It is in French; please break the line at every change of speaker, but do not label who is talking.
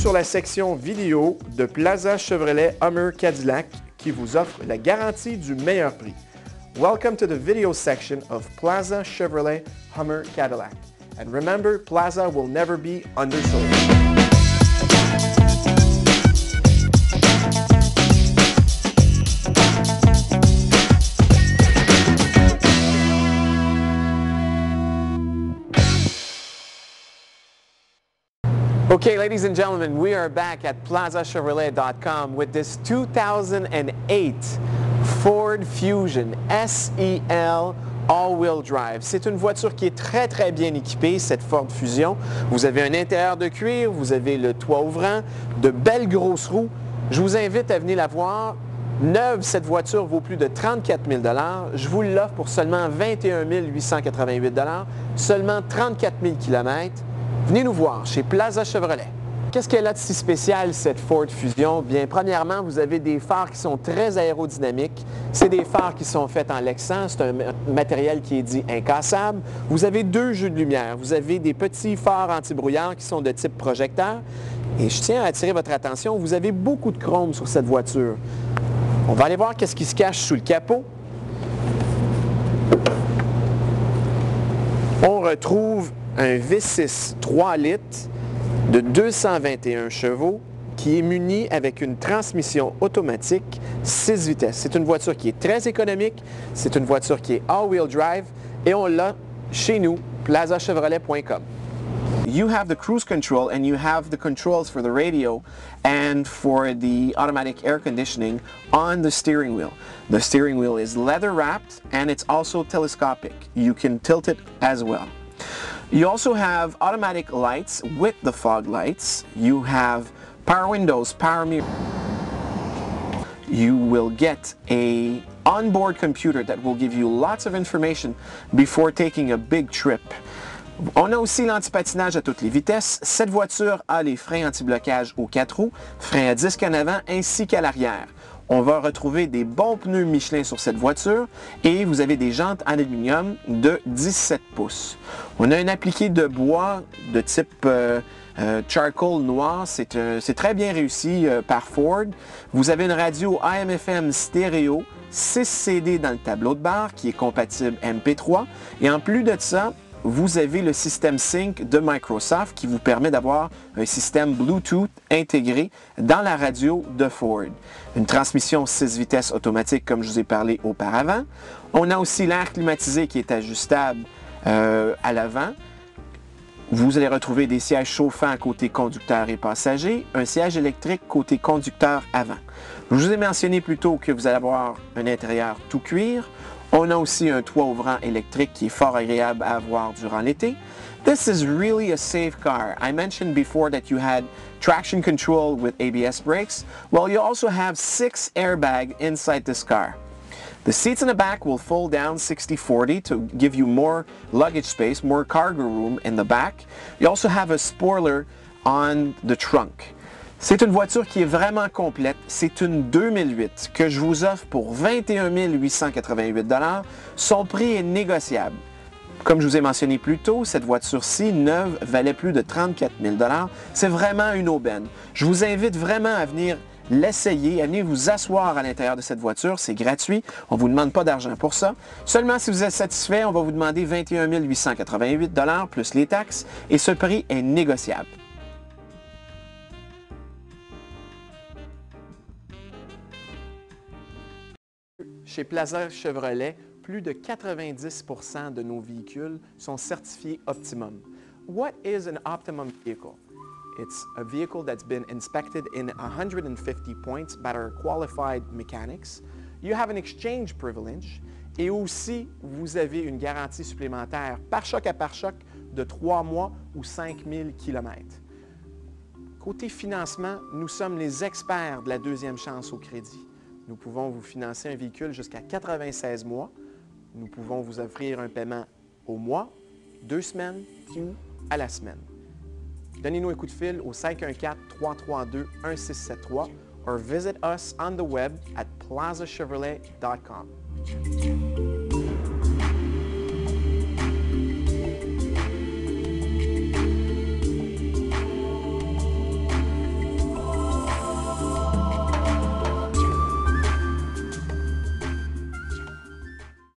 sur la section vidéo de Plaza Chevrolet Hummer Cadillac qui vous offre la garantie du meilleur prix. Welcome to the video section of Plaza Chevrolet Hummer Cadillac. And remember, Plaza will never be undersold. Okay, ladies and gentlemen, we are back at plazachevrolet.com with this 2008 Ford Fusion SEL all-wheel drive. C'est une voiture qui est très bien équipée, cette Ford Fusion. Vous avez un intérieur de cuir, vous avez le toit ouvrant, de belles grosses roues. Je vous invite à venir la voir. Neuve, cette voiture vaut plus de 34 000 $. Je vous l'offre pour seulement 21 888 $, seulement 34 000 km. Venez nous voir chez Plaza Chevrolet. Qu'est-ce qu'elle a de si spécial, cette Ford Fusion? Bien, premièrement, vous avez des phares qui sont très aérodynamiques. C'est des phares qui sont faits en Lexan. C'est un matériel qui est dit incassable. Vous avez deux jeux de lumière. Vous avez des petits phares anti-brouillard qui sont de type projecteur. Et je tiens à attirer votre attention, vous avez beaucoup de chrome sur cette voiture. On va aller voir qu'est-ce qui se cache sous le capot. On retrouve un V6 3 litres de 221 chevaux qui est muni avec une transmission automatique 6 vitesses. C'est une voiture qui est très économique, c'est une voiture qui est all-wheel drive et on l'a chez nous, plazachevrolet.com. You have the cruise control and you have the controls for the radio and for the automatic air conditioning on the steering wheel. The steering wheel is leather wrapped and it's also telescopic. You can tilt it as well. You also have automatic lights with the fog lights. You have power windows, power mirror. You will get an onboard computer that will give you lots of information before taking a big trip. On a aussi l'antipatinage à toutes les vitesses. Cette voiture a les freins anti-blocage aux 4 roues, freins à disque en avant ainsi qu'à l'arrière. On va retrouver des bons pneus Michelin sur cette voiture et vous avez des jantes en aluminium de 17 pouces. On a un appliqué de bois de type charcoal noir, c'est très bien réussi par Ford. Vous avez une radio AM/FM stéréo, 6 CD dans le tableau de barre qui est compatible MP3 et en plus de ça, vous avez le système Sync de Microsoft qui vous permet d'avoir un système Bluetooth intégré dans la radio de Ford. Une transmission 6 vitesses automatique comme je vous ai parlé auparavant. On a aussi l'air climatisé qui est ajustable à l'avant. Vous allez retrouver des sièges chauffants côté conducteur et passager, un siège électrique côté conducteur avant. Je vous ai mentionné plus tôt que vous allez avoir un intérieur tout cuir. On a aussi un toit ouvrant électrique qui est fort agréable à avoir durant l'été. This is really a safe car. I mentioned before that you had traction control with ABS brakes. Well, you also have 6 airbags inside this car. The seats in the back will fold down 60-40 to give you more luggage space, more cargo room in the back. You also have a spoiler on the trunk. C'est une voiture qui est vraiment complète. C'est une 2008 que je vous offre pour 21 888 $. Son prix est négociable. Comme je vous ai mentionné plus tôt, cette voiture-ci, neuve, valait plus de 34 000 $. C'est vraiment une aubaine. Je vous invite vraiment à venir l'essayer, à venir vous asseoir à l'intérieur de cette voiture. C'est gratuit. On ne vous demande pas d'argent pour ça. Seulement si vous êtes satisfait, on va vous demander 21 888 $ plus les taxes et ce prix est négociable. Chez Plaza Chevrolet, plus de 90% de nos véhicules sont certifiés Optimum. What is an Optimum vehicle? It's a vehicle that's been inspected in 150 points by our qualified mechanics. You have an exchange privilege et aussi vous avez une garantie supplémentaire par choc à par choc de 3 mois ou 5000 km. Côté financement, nous sommes les experts de la deuxième chance au crédit. Nous pouvons vous financer un véhicule jusqu'à 96 mois. Nous pouvons vous offrir un paiement au mois, 2 semaines ou à la semaine. Donnez-nous un coup de fil au 514-332-1673 or visit us on the web at plazachevrolet.com.